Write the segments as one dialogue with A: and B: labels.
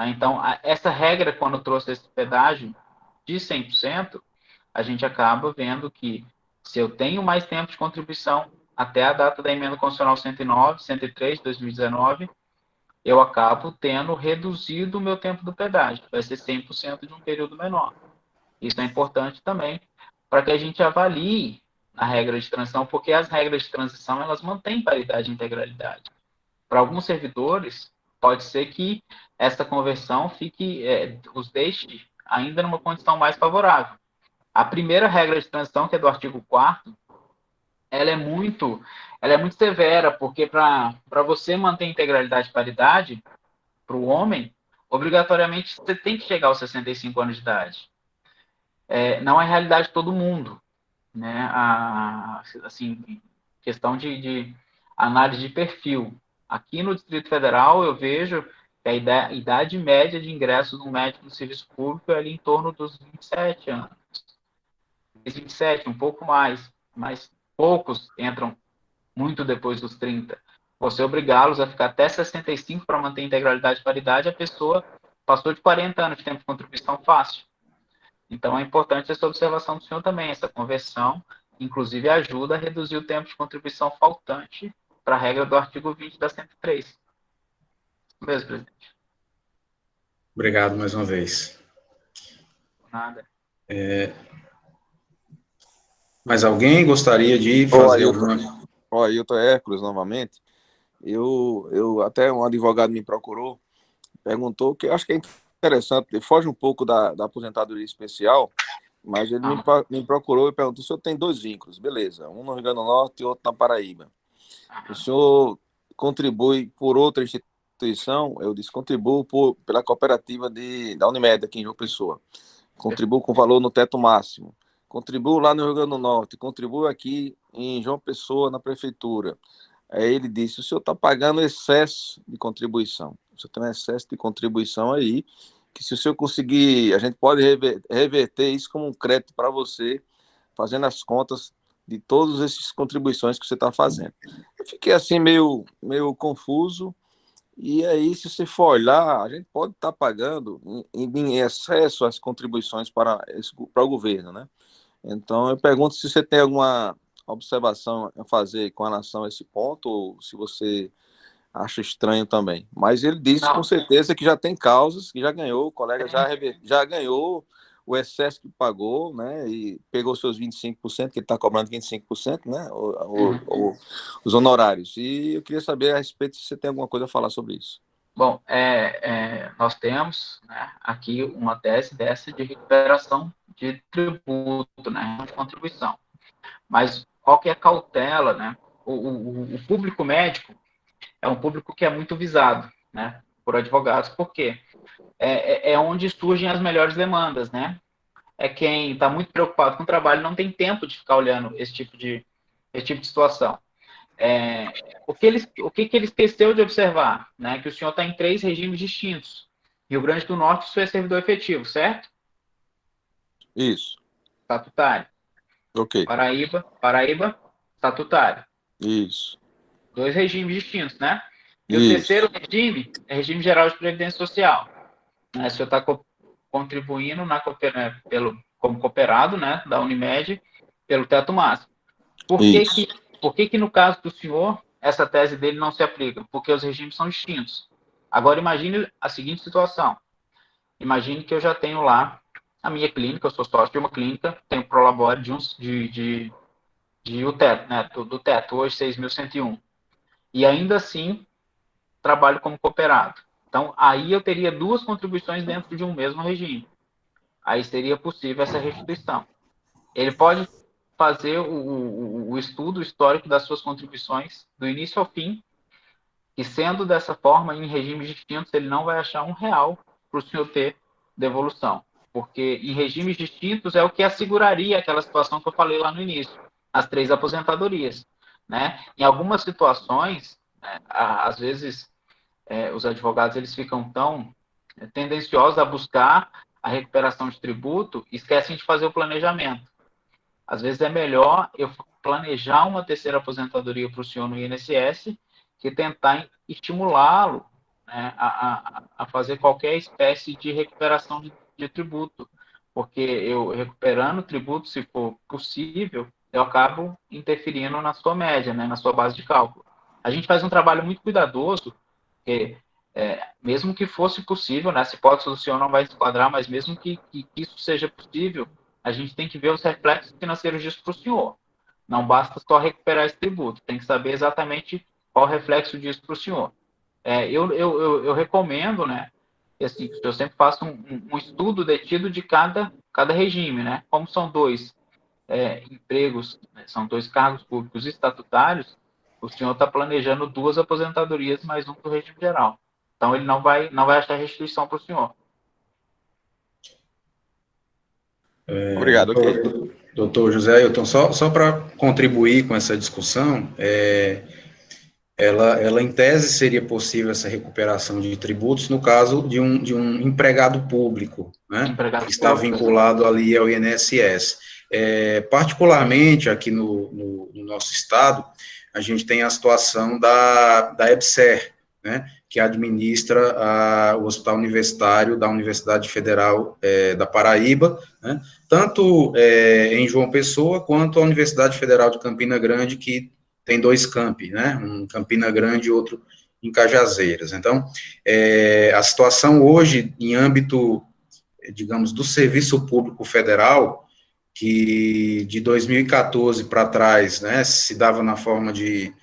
A: Né? Então, essa regra, quando trouxe esse pedágio de 100%, a gente acaba vendo que se eu tenho mais tempo de contribuição até a data da emenda constitucional 109, 103 de 2019, eu acabo tendo reduzido o meu tempo do pedágio, vai ser 100% de um período menor. Isso é importante também para que a gente avalie a regra de transição, porque as regras de transição elas mantêm paridade e integralidade. Para alguns servidores, pode ser que essa conversão os deixe ainda numa condição mais favorável. A primeira regra de transição, que é do artigo 4º, ela é muito, ela é muito severa, porque para você manter integralidade e paridade, para o homem, obrigatoriamente você tem que chegar aos 65 anos de idade. Não é a realidade de todo mundo, né? Assim, questão de análise de perfil. Aqui no Distrito Federal, eu vejo que a idade média de ingresso de um médico no serviço público é ali em torno dos 27 anos. 27, um pouco mais, mas poucos entram muito depois dos 30. Você obrigá-los a ficar até 65 para manter integralidade e paridade, a pessoa passou de 40 anos de tempo de contribuição fácil. Então, é importante essa observação do senhor também, essa conversão, inclusive ajuda a reduzir o tempo de contribuição faltante para a regra do artigo 20 da 103. Isso mesmo, presidente.
B: Obrigado mais uma vez.
A: Nada.
B: Mais alguém gostaria de fazer alguma...
C: Ailton Hércules, novamente. Até um advogado me procurou, perguntou, que eu acho que é interessante, foge um pouco da aposentadoria especial, mas ele me procurou e perguntou se eu tenho 2 vínculos. Beleza, um no Rio Grande do Norte e outro na Paraíba. O senhor contribui por outra instituição? Eu disse, contribuo pela cooperativa da Unimed, aqui em João Pessoa. Contribuo com valor no teto máximo. Contribuo lá no Rio Grande do Norte. Contribuo aqui em João Pessoa, na prefeitura. Aí ele disse, o senhor está pagando excesso de contribuição. O senhor tem um excesso de contribuição aí, que se o senhor conseguir, a gente pode reverter isso como um crédito para você, fazendo as contas de todas essas contribuições que você está fazendo. Eu fiquei assim meio confuso, e aí se você for olhar, a gente pode estar pagando em excesso as contribuições para o governo, né? Então eu pergunto se você tem alguma observação a fazer com relação a esse ponto, ou se você acha estranho também. Mas ele disse com certeza que já tem causas, que já ganhou, o colega já ganhou o excesso que pagou, né, e pegou seus 25%, que ele está cobrando 25%, né, os honorários. E eu queria saber a respeito se você tem alguma coisa a falar sobre isso.
A: Bom, nós temos, né, aqui uma tese dessa de recuperação de tributo, né, de contribuição. Mas qual que é a cautela, né? O público médico é um público que é muito visado, né, por advogados, porque é onde surgem as melhores demandas, né? É quem está muito preocupado com o trabalho não tem tempo de ficar olhando esse tipo de situação. O que ele esqueceu de observar, né? Que o senhor está em 3 regimes distintos. Rio Grande do Norte, o senhor é servidor efetivo, certo?
C: Isso.
A: Estatutário.
C: Ok.
A: Paraíba, estatutário.
C: Isso.
A: 2 regimes distintos, né? E
C: Isso.
A: o terceiro regime é regime geral de previdência social. O senhor está contribuindo como cooperado, né, da Unimed, pelo teto máximo. Por que no caso do senhor, essa tese dele não se aplica? Porque os regimes são distintos. Agora, imagine a seguinte situação. Imagine que eu já tenho lá a minha clínica, eu sou sócio de uma clínica, tenho prolabore de o teto, né, do teto, hoje 6.101. E ainda assim, trabalho como cooperado. Então, aí eu teria 2 contribuições dentro de um mesmo regime. Aí seria possível essa restituição. Ele pode fazer o estudo histórico das suas contribuições do início ao fim, e sendo dessa forma, em regimes distintos, ele não vai achar R$1 para o senhor ter devolução. Porque em regimes distintos é o que asseguraria aquela situação que eu falei lá no início, as 3 aposentadorias. Né? Em algumas situações, às vezes, os advogados eles ficam tão tendenciosos a buscar a recuperação de tributo e esquecem de fazer o planejamento. Às vezes é melhor eu planejar uma terceira aposentadoria para o senhor no INSS que tentar estimulá-lo, né, a fazer qualquer espécie de recuperação de tributo, porque eu recuperando tributo, se for possível, eu acabo interferindo na sua média, né, na sua base de cálculo. A gente faz um trabalho muito cuidadoso, porque mesmo que fosse possível, né, essa hipótese do senhor não vai se enquadrar, mas mesmo que isso seja possível, a gente tem que ver os reflexos financeiros disso para o senhor. Não basta só recuperar esse tributo, tem que saber exatamente qual o reflexo disso para o senhor. Eu recomendo, né, que assim, eu sempre faço um estudo detido de cada regime, né? Como são dois empregos, né, são dois cargos públicos estatutários, o senhor está planejando duas aposentadorias mais um do regime geral. Então, ele não vai achar restituição para o senhor.
C: Obrigado, ok.
B: Doutor José Ailton, só para contribuir com essa discussão, ela em tese seria possível essa recuperação de tributos no caso de um empregado público, né,
A: Empregado
B: que está
A: público,
B: vinculado ali ao INSS. Particularmente aqui no nosso estado, a gente tem a situação da EBSER, né, que administra o Hospital Universitário da Universidade Federal da Paraíba, né, tanto em João Pessoa, quanto a Universidade Federal de Campina Grande, que tem dois campi, né, um em Campina Grande e outro em Cajazeiras. Então, a situação hoje, em âmbito, digamos, do serviço público federal, que de 2014 para trás, né, se dava na forma de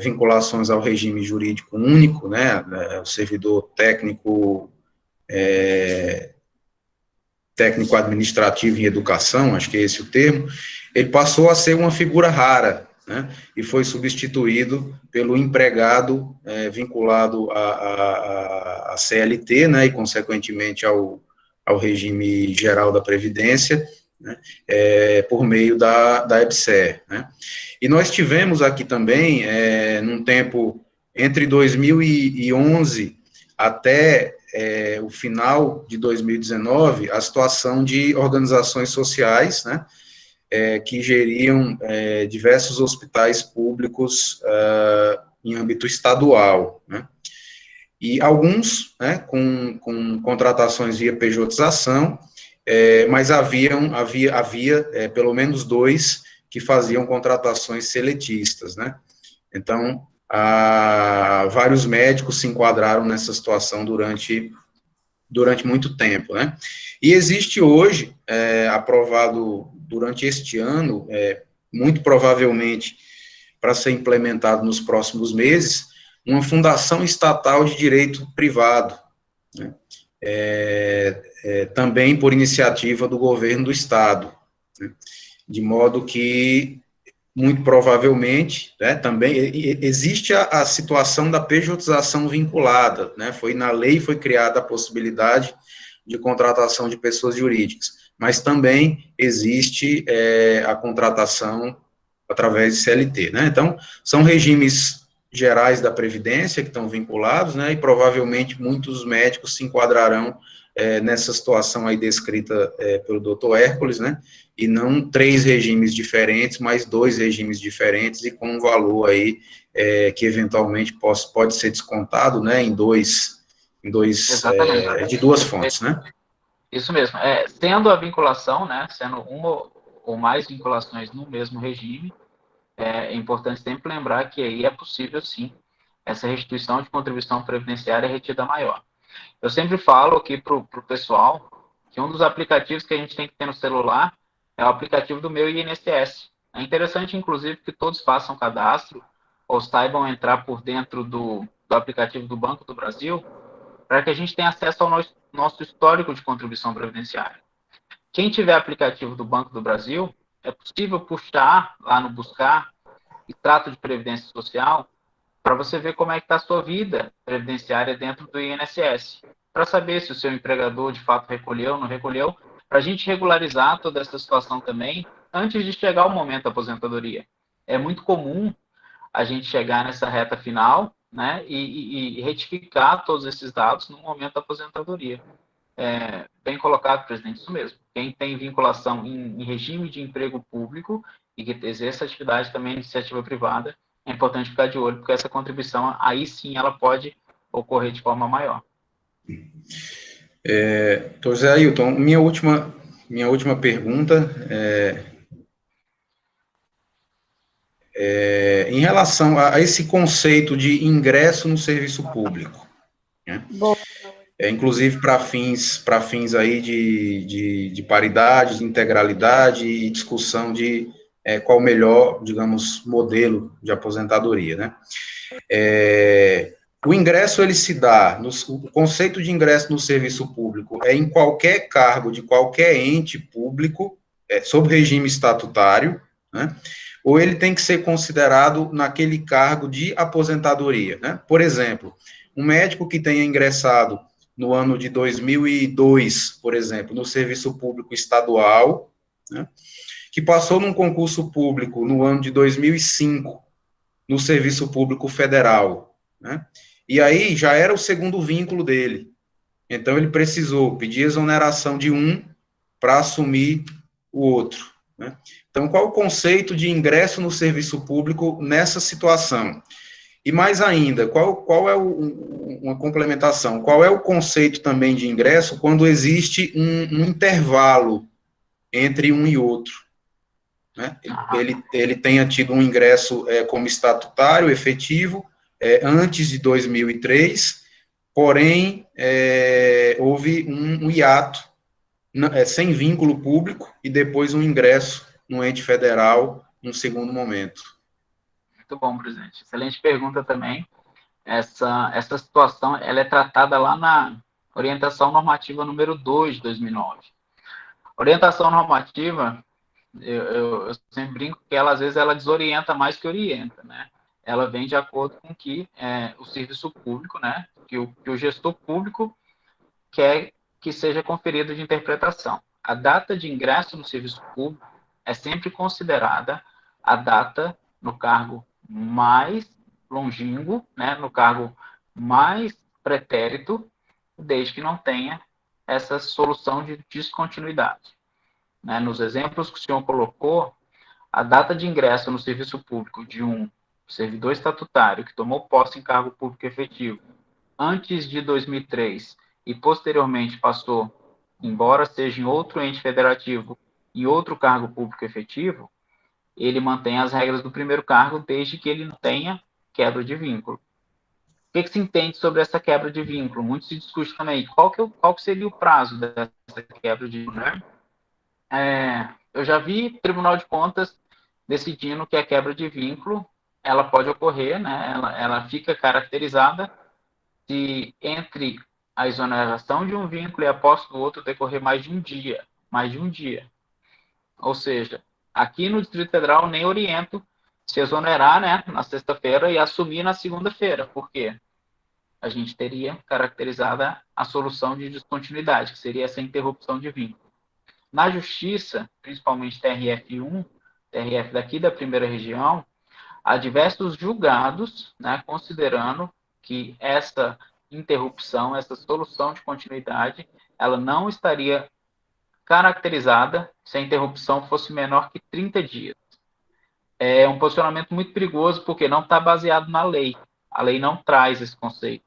B: vinculações ao regime jurídico único, né, o servidor técnico administrativo em educação, acho que é esse o termo, ele passou a ser uma figura rara, né, e foi substituído pelo empregado vinculado à CLT, né, e consequentemente ao regime geral da Previdência, né, por meio da EBSER, né. E nós tivemos aqui também, num tempo entre 2011 até o final de 2019, a situação de organizações sociais, né, que geriam diversos hospitais públicos em âmbito estadual, né, e alguns, né, com contratações via pejotização, mas havia pelo menos dois que faziam contratações seletistas, né. Então, vários médicos se enquadraram nessa situação durante muito tempo, né? E existe hoje, aprovado durante este ano, muito provavelmente para ser implementado nos próximos meses, uma fundação estatal de direito privado, né? Também por iniciativa do governo do estado, né? De modo que muito provavelmente, né, também existe a situação da pejotização vinculada, né, na lei foi criada a possibilidade de contratação de pessoas jurídicas, mas também existe a contratação através de CLT, né, então, são regimes gerais da Previdência que estão vinculados, né, e provavelmente muitos médicos se enquadrarão nessa situação aí descrita pelo doutor Hércules, né, e não três regimes diferentes, mas dois regimes diferentes e com um valor aí que eventualmente pode ser descontado, né, de duas fontes, né?
A: Isso mesmo. Sendo a vinculação, né, sendo uma ou mais vinculações no mesmo regime, é importante sempre lembrar que aí é possível, sim, essa restituição de contribuição previdenciária retida maior. Eu sempre falo aqui para o pessoal que um dos aplicativos que a gente tem que ter no celular é o aplicativo do meu INSS. É interessante, inclusive, que todos façam cadastro ou saibam entrar por dentro do aplicativo do Banco do Brasil para que a gente tenha acesso ao nosso histórico de contribuição previdenciária. Quem tiver aplicativo do Banco do Brasil, é possível puxar lá no buscar extrato de previdência social para você ver como é que está a sua vida previdenciária dentro do INSS, para saber se o seu empregador de fato recolheu ou não recolheu, para a gente regularizar toda essa situação também antes de chegar o momento da aposentadoria. É muito comum a gente chegar nessa reta final, né, e retificar todos esses dados no momento da aposentadoria. Bem colocado, presidente, isso mesmo. Quem tem vinculação em regime de emprego público e que exerce atividade também em iniciativa privada, é importante ficar de olho, porque essa contribuição, aí sim, ela pode ocorrer de forma maior.
B: Doutor Zé Ailton, minha última pergunta em relação a esse conceito de ingresso no serviço público, né? Inclusive para fins aí de paridade, de integralidade e discussão de qual o melhor, digamos, modelo de aposentadoria, né? O ingresso, ele se dá, o conceito de ingresso no serviço público é em qualquer cargo de qualquer ente público, sob regime estatutário, né? Ou ele tem que ser considerado naquele cargo de aposentadoria, né? Por exemplo, um médico que tenha ingressado no ano de 2002, por exemplo, no serviço público estadual, né? Que passou num concurso público no ano de 2005, no serviço público federal, né? E aí já era o segundo vínculo dele. Então ele precisou pedir exoneração de um para assumir o outro, né? Então, qual o conceito de ingresso no serviço público nessa situação? E mais ainda, qual é uma complementação? Qual é o conceito também de ingresso quando existe um intervalo entre um e outro, né? Ele tenha tido um ingresso como estatutário, efetivo, antes de 2003, porém, houve um hiato, sem vínculo público, e depois um ingresso no ente federal, num segundo momento.
A: Muito bom, presidente. Excelente pergunta também. Essa situação ela é tratada lá na Orientação Normativa número 2 de 2009. Orientação normativa, eu sempre brinco que ela, às vezes, ela desorienta mais que orienta, né? Ela vem de acordo com que o serviço público, né, que o gestor público quer que seja conferido de interpretação. A data de ingresso no serviço público é sempre considerada a data no cargo mais longínquo, né, no cargo mais pretérito, desde que não tenha essa solução de descontinuidade. Né? Nos exemplos que o senhor colocou, a data de ingresso no serviço público de um servidor estatutário que tomou posse em cargo público efetivo antes de 2003 e posteriormente passou, embora seja em outro ente federativo e outro cargo público efetivo, ele mantém as regras do primeiro cargo desde que ele não tenha quebra de vínculo. O que se entende sobre essa quebra de vínculo? Muito se discute também. Qual que seria o prazo dessa quebra de vínculo, né? Eu já vi Tribunal de Contas decidindo que a quebra de vínculo ela pode ocorrer, né? Ela fica caracterizada se entre a exoneração de um vínculo e a posse do outro decorrer mais de um dia. Ou seja, aqui no Distrito Federal nem oriento se exonerar, né, na sexta-feira e assumir na segunda-feira. Por quê? A gente teria caracterizada a solução de descontinuidade, que seria essa interrupção de vínculo. Na Justiça, principalmente TRF1, TRF daqui da primeira região, há diversos julgados, né, considerando que essa interrupção, essa solução de continuidade, ela não estaria caracterizada se a interrupção fosse menor que 30 dias. É um posicionamento muito perigoso porque não está baseado na lei. A lei não traz esse conceito.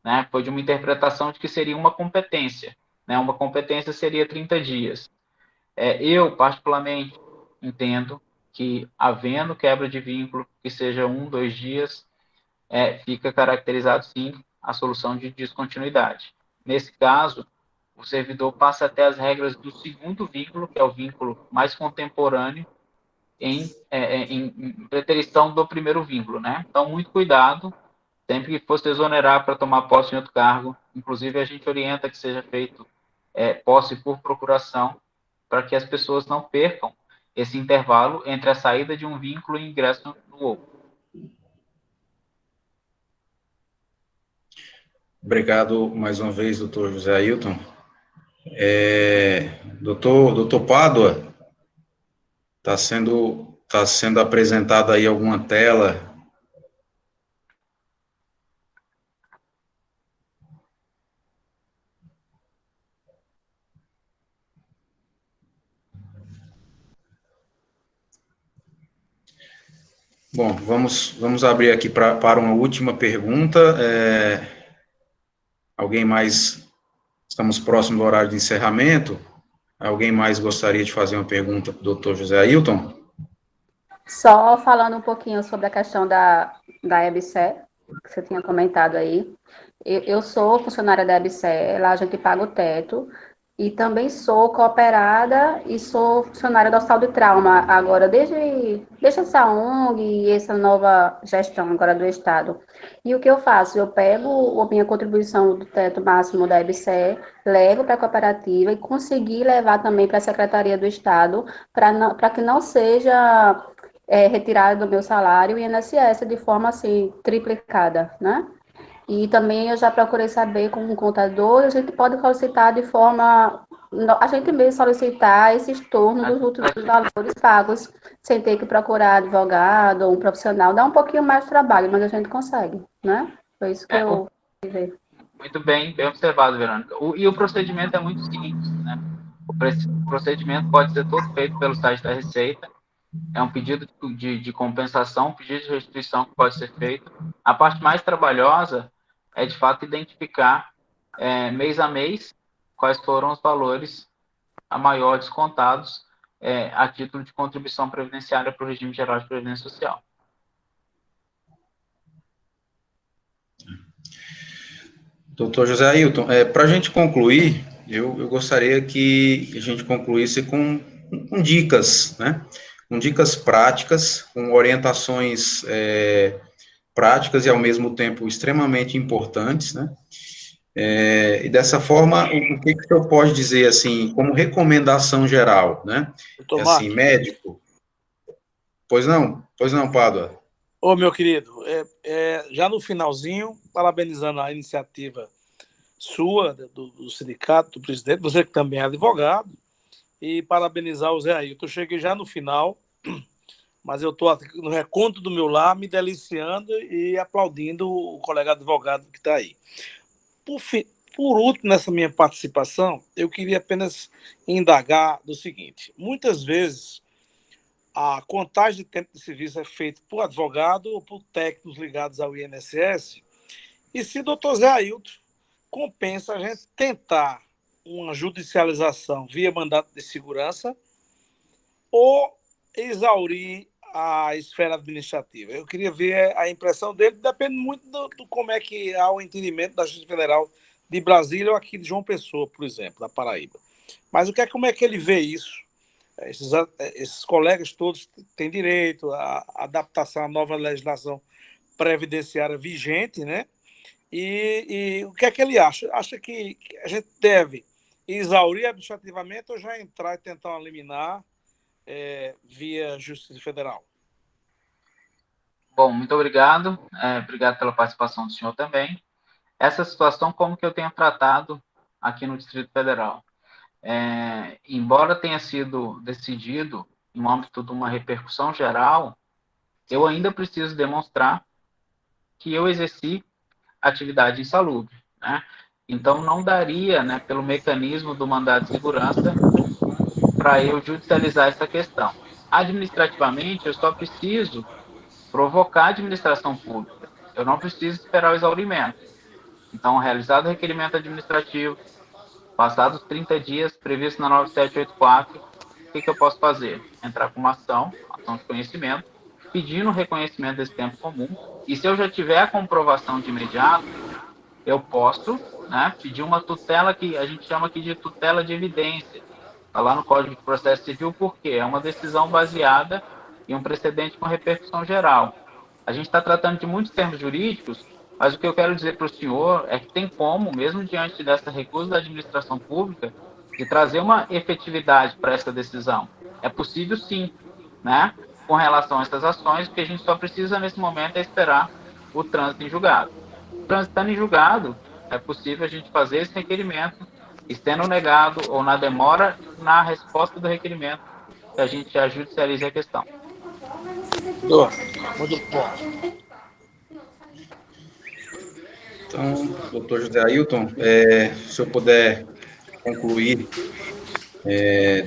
A: Né? Foi de uma interpretação de que seria uma competência. Né? Uma competência seria 30 dias. Eu, particularmente, entendo que, havendo quebra de vínculo, que seja 1, 2 dias, fica caracterizado, sim, a solução de descontinuidade. Nesse caso, o servidor passa até as regras do segundo vínculo, que é o vínculo mais contemporâneo, em preterição do primeiro vínculo. Né? Então, muito cuidado, sempre que fosse exonerar para tomar posse em outro cargo, inclusive a gente orienta que seja feito posse por procuração, para que as pessoas não percam esse intervalo entre a saída de um vínculo e o ingresso no outro.
B: Obrigado mais uma vez, doutor José Ailton. Doutor Pádua, está sendo apresentada aí alguma tela. Bom, vamos abrir aqui para uma última pergunta. Alguém mais? Estamos próximo do horário de encerramento. Alguém mais gostaria de fazer uma pergunta para o doutor José Ailton?
D: Só falando um pouquinho sobre a questão da EBSER, que você tinha comentado aí. Eu sou funcionária da EBSER, lá a gente paga o teto, e também sou cooperada e sou funcionária do Hospital de Trauma, agora, desde essa ONG e essa nova gestão agora do Estado. E o que eu faço? Eu pego a minha contribuição do teto máximo da EBSER, levo para a cooperativa e consegui levar também para a Secretaria do Estado, para que não seja retirada do meu salário e INSS de forma assim, triplicada, né? E também eu já procurei saber com um contador, a gente pode solicitar de forma, a gente mesmo solicitar esse estorno dos últimos valores pagos, sem ter que procurar advogado ou um profissional, dá um pouquinho mais de trabalho, mas a gente consegue, né? Foi isso que eu quis ver.
A: Muito bem observado, Verônica. E o procedimento é muito simples, né? O procedimento pode ser todo feito pelo site da Receita, é um pedido de compensação, um pedido de restituição que pode ser feito. A parte mais trabalhosa é, de fato, identificar mês a mês quais foram os valores a maior descontados a título de contribuição previdenciária para o regime geral de previdência social.
B: Doutor José Ailton, para a gente concluir, eu gostaria que a gente concluísse com dicas, né? Com dicas práticas, com orientações práticas e, ao mesmo tempo, extremamente importantes, né? E dessa forma, o que o senhor pode dizer, assim, como recomendação geral, né? Assim, médico. Pois não, Pádua.
E: Ô, meu querido, já no finalzinho, parabenizando a iniciativa sua, do sindicato, do presidente, você que também é advogado, e parabenizar o Zé Ailton. Eu cheguei já no final, mas eu estou no reconto do meu lar, me deliciando e aplaudindo o colega advogado que está aí. Por último, nessa minha participação, eu queria apenas indagar do seguinte: muitas vezes a contagem de tempo de serviço é feita por advogado ou por técnicos ligados ao INSS, e se o doutor Zé Ailton compensa a gente tentar uma judicialização via mandato de segurança ou exaurir a esfera administrativa. Eu queria ver a impressão dele, depende muito do como é que há o entendimento da Justiça Federal de Brasília ou aqui de João Pessoa, por exemplo, da Paraíba. Mas como é que ele vê isso? Esses colegas todos têm direito à adaptação à nova legislação previdenciária vigente, né? E o que é que ele acha? Acha que a gente deve exaurir administrativamente ou já entrar e tentar uma liminar via Justiça Federal?
A: Bom, muito obrigado. Obrigado pela participação do senhor também. Essa situação, como que eu tenho tratado aqui no Distrito Federal? Embora tenha sido decidido no âmbito de uma repercussão geral, eu ainda preciso demonstrar que eu exerci atividade insalubre, né? Então, não daria, né, pelo mecanismo do mandado de segurança, para eu judicializar essa questão. Administrativamente, eu só preciso provocar a administração pública. Eu não preciso esperar o exaurimento. Então, realizado o requerimento administrativo, passados 30 dias, previsto na 9784, o que eu posso fazer? Entrar com uma ação de conhecimento, pedindo o reconhecimento desse tempo comum, e se eu já tiver a comprovação de imediato, eu posso, né, pedir uma tutela que a gente chama aqui de tutela de evidência. Está lá no Código de Processo Civil, porque é uma decisão baseada em um precedente com repercussão geral. A gente está tratando de muitos termos jurídicos, mas o que eu quero dizer para o senhor é que tem como, mesmo diante dessa recusa da administração pública, de trazer uma efetividade para essa decisão. É possível sim, né, com relação a essas ações, o que a gente só precisa nesse momento é esperar o trânsito em julgado. Transitando em julgado, é possível a gente fazer esse requerimento, e sendo negado ou na demora na resposta do requerimento, que a gente já judicialize a questão.
E: Muito bom.
B: Então, doutor José Ailton, se eu puder concluir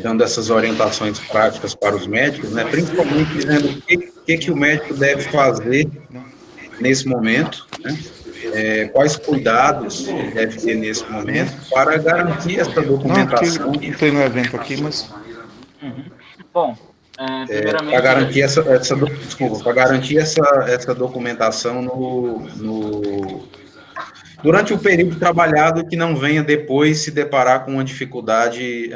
B: dando essas orientações práticas para os médicos, né, principalmente dizendo o que o médico deve fazer nesse momento, né, quais cuidados ele deve ter nesse momento para garantir essa documentação.
F: Não, tem um evento aqui, mas...
A: Bom,
B: para
A: primeiramente...
B: garantir para garantir essa documentação durante o período trabalhado, que não venha depois se deparar com uma dificuldade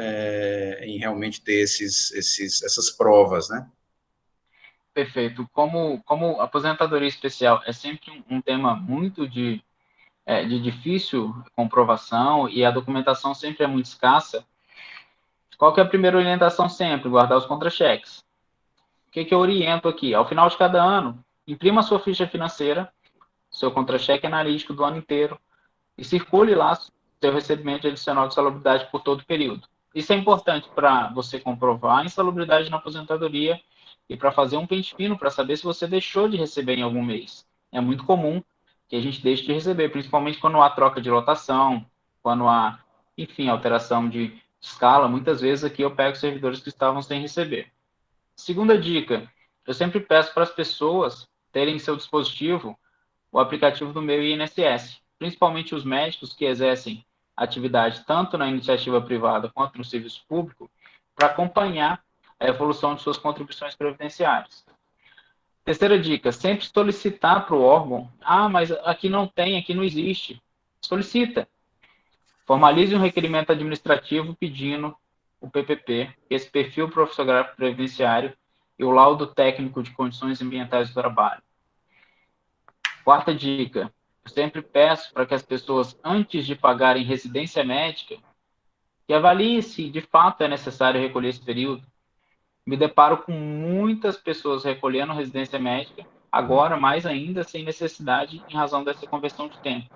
B: em realmente ter essas provas, né?
A: Perfeito. Como aposentadoria especial é sempre um tema muito de difícil comprovação e a documentação sempre é muito escassa, qual que é a primeira orientação sempre? Guardar os contra-cheques. O que eu oriento aqui? Ao final de cada ano, imprima a sua ficha financeira, seu contra-cheque analítico do ano inteiro, e circule lá seu recebimento adicional de salubridade por todo o período. Isso é importante para você comprovar a insalubridade na aposentadoria e para fazer um pente fino para saber se você deixou de receber em algum mês. É muito comum que a gente deixe de receber, principalmente quando há troca de lotação, quando há, enfim, alteração de escala. Muitas vezes aqui eu pego servidores que estavam sem receber. Segunda dica, eu sempre peço para as pessoas terem em seu dispositivo o aplicativo do meu INSS, principalmente os médicos que exercem atividade tanto na iniciativa privada quanto no serviço público, para acompanhar a evolução de suas contribuições previdenciárias. Terceira dica, sempre solicitar para o órgão, mas aqui não tem, aqui não existe. Solicita. Formalize um requerimento administrativo pedindo o PPP, esse perfil profissiográfico previdenciário e o laudo técnico de condições ambientais do trabalho. Quarta dica, eu sempre peço para que as pessoas, antes de pagarem residência médica, que avaliem se de fato é necessário recolher esse período. Me deparo com muitas pessoas recolhendo residência médica, agora mais ainda sem necessidade em razão dessa conversão de tempo.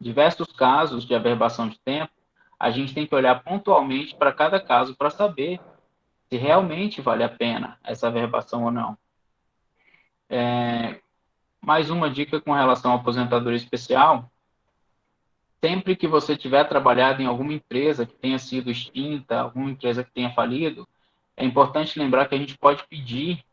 A: Diversos casos de averbação de tempo, a gente tem que olhar pontualmente para cada caso para saber se realmente vale a pena essa averbação ou não. Mais uma dica com relação à aposentadoria especial, sempre que você tiver trabalhado em alguma empresa que tenha sido extinta, alguma empresa que tenha falido, é importante lembrar que a gente pode pedir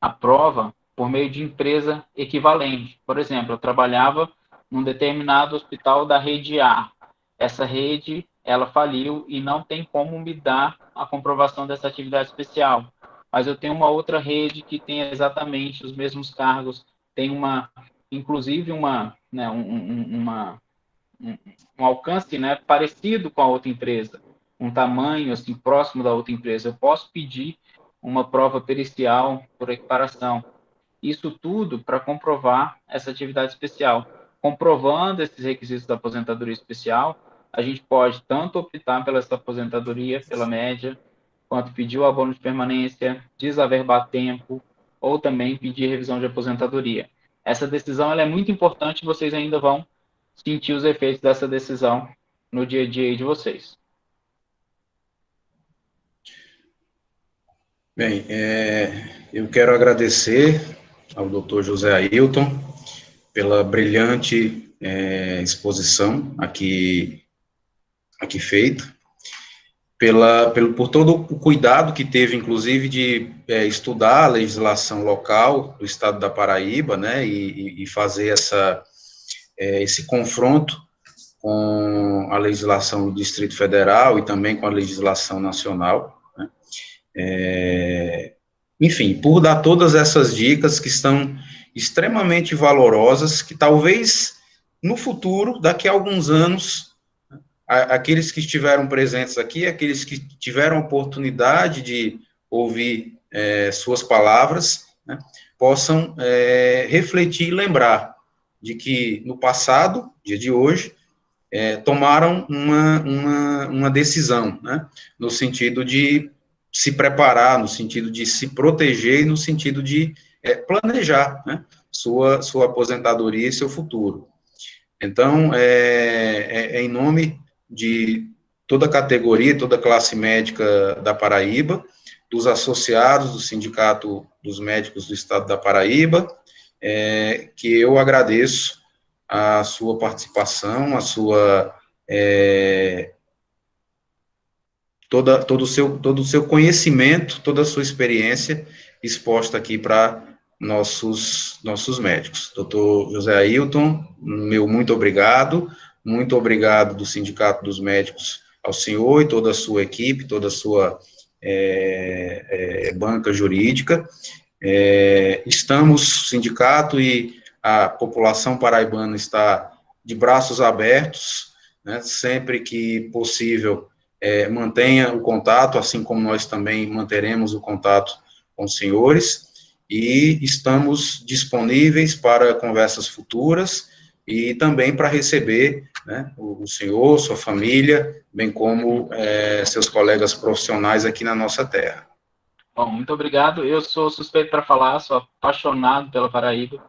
A: a prova por meio de empresa equivalente. Por exemplo, eu trabalhava num determinado hospital da rede A. Essa rede, ela faliu e não tem como me dar a comprovação dessa atividade especial. Mas eu tenho uma outra rede que tem exatamente os mesmos cargos, tem inclusive um alcance, né, parecido com a outra empresa, um tamanho assim próximo da outra empresa. Eu posso pedir uma prova pericial por equiparação. Isso tudo para comprovar essa atividade especial. Comprovando esses requisitos da aposentadoria especial, a gente pode tanto optar pela essa aposentadoria, pela média, quanto pedir o abono de permanência, desaverbar tempo, ou também pedir revisão de aposentadoria. Essa decisão ela é muito importante e vocês ainda vão sentir os efeitos dessa decisão no dia a dia de vocês.
B: Bem, eu quero agradecer ao Dr. José Ailton pela brilhante exposição aqui feita, por todo o cuidado que teve, inclusive, de estudar a legislação local do estado da Paraíba, né, e fazer esse confronto com a legislação do Distrito Federal e também com a legislação nacional, né. Enfim, por dar todas essas dicas que estão extremamente valorosas, que talvez no futuro, daqui a alguns anos, aqueles que estiveram presentes aqui, aqueles que tiveram oportunidade de ouvir suas palavras, né, possam refletir e lembrar de que no passado, dia de hoje, tomaram uma decisão, né, no sentido de se preparar, no sentido de se proteger, no sentido de planejar, né, sua aposentadoria e seu futuro. Então, em nome de toda a categoria, toda a classe médica da Paraíba, dos associados do Sindicato dos Médicos do Estado da Paraíba, que eu agradeço a sua participação, todo o seu conhecimento, toda a sua experiência exposta aqui para nossos médicos. Doutor José Ailton, meu muito obrigado do Sindicato dos Médicos ao senhor e toda a sua equipe, toda a sua banca jurídica. Estamos, sindicato e a população paraibana está de braços abertos, né, sempre que possível, mantenha o contato, assim como nós também manteremos o contato com os senhores, e estamos disponíveis para conversas futuras e também para receber, né, o senhor, sua família, bem como seus colegas profissionais aqui na nossa terra.
A: Bom, muito obrigado. Eu sou suspeito para falar, sou apaixonado pela Paraíba.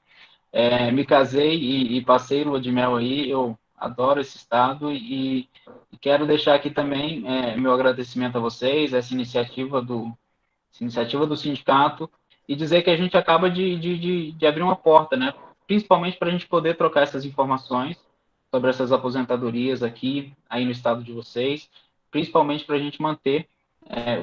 A: Me casei e passei lua de mel aí, eu adoro esse estado e quero deixar aqui também meu agradecimento a vocês, essa iniciativa do sindicato, e dizer que a gente acaba de abrir uma porta, né? Principalmente para a gente poder trocar essas informações sobre essas aposentadorias aqui, aí no estado de vocês, principalmente para a gente manter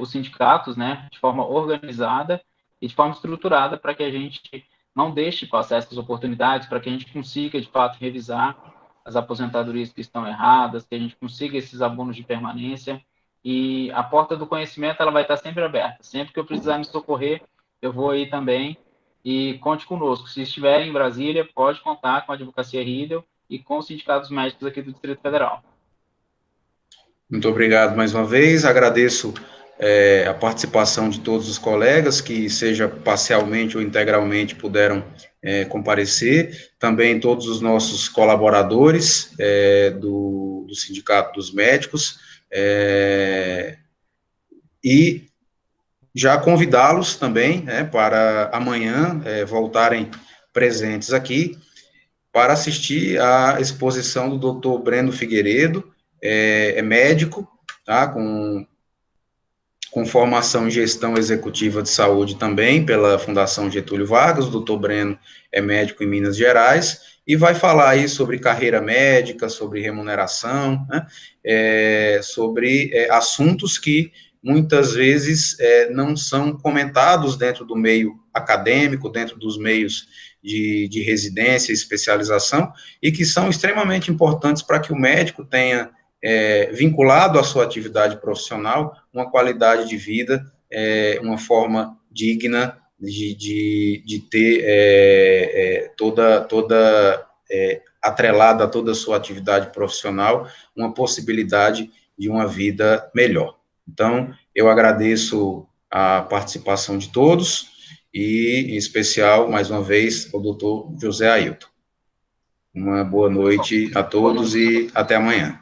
A: os sindicatos, né, de forma organizada e de forma estruturada, para que a gente não deixe passar essas oportunidades, para que a gente consiga, de fato, revisar as aposentadorias que estão erradas, que a gente consiga esses abonos de permanência, e a porta do conhecimento ela vai estar sempre aberta. Sempre que eu precisar me socorrer, eu vou aí também, e conte conosco. Se estiver em Brasília, pode contar com a Advocacia Riedel e com os sindicatos médicos aqui do Distrito Federal.
B: Muito obrigado mais uma vez, agradeço a participação de todos os colegas que, seja parcialmente ou integralmente, puderam comparecer, também todos os nossos colaboradores do Sindicato dos Médicos, e já convidá-los também, né, para amanhã voltarem presentes aqui, para assistir à exposição do Dr. Breno Figueiredo, médico, tá, com formação em gestão executiva de saúde também, pela Fundação Getúlio Vargas. O doutor Breno é médico em Minas Gerais, e vai falar aí sobre carreira médica, sobre remuneração, né, sobre assuntos que muitas vezes não são comentados dentro do meio acadêmico, dentro dos meios de residência e especialização, e que são extremamente importantes para que o médico tenha vinculado à sua atividade profissional, uma qualidade de vida, uma forma digna de ter toda atrelada a toda a sua atividade profissional, uma possibilidade de uma vida melhor. Então, eu agradeço a participação de todos, e, em especial, mais uma vez, ao doutor José Ailton. Uma boa noite a todos e até amanhã.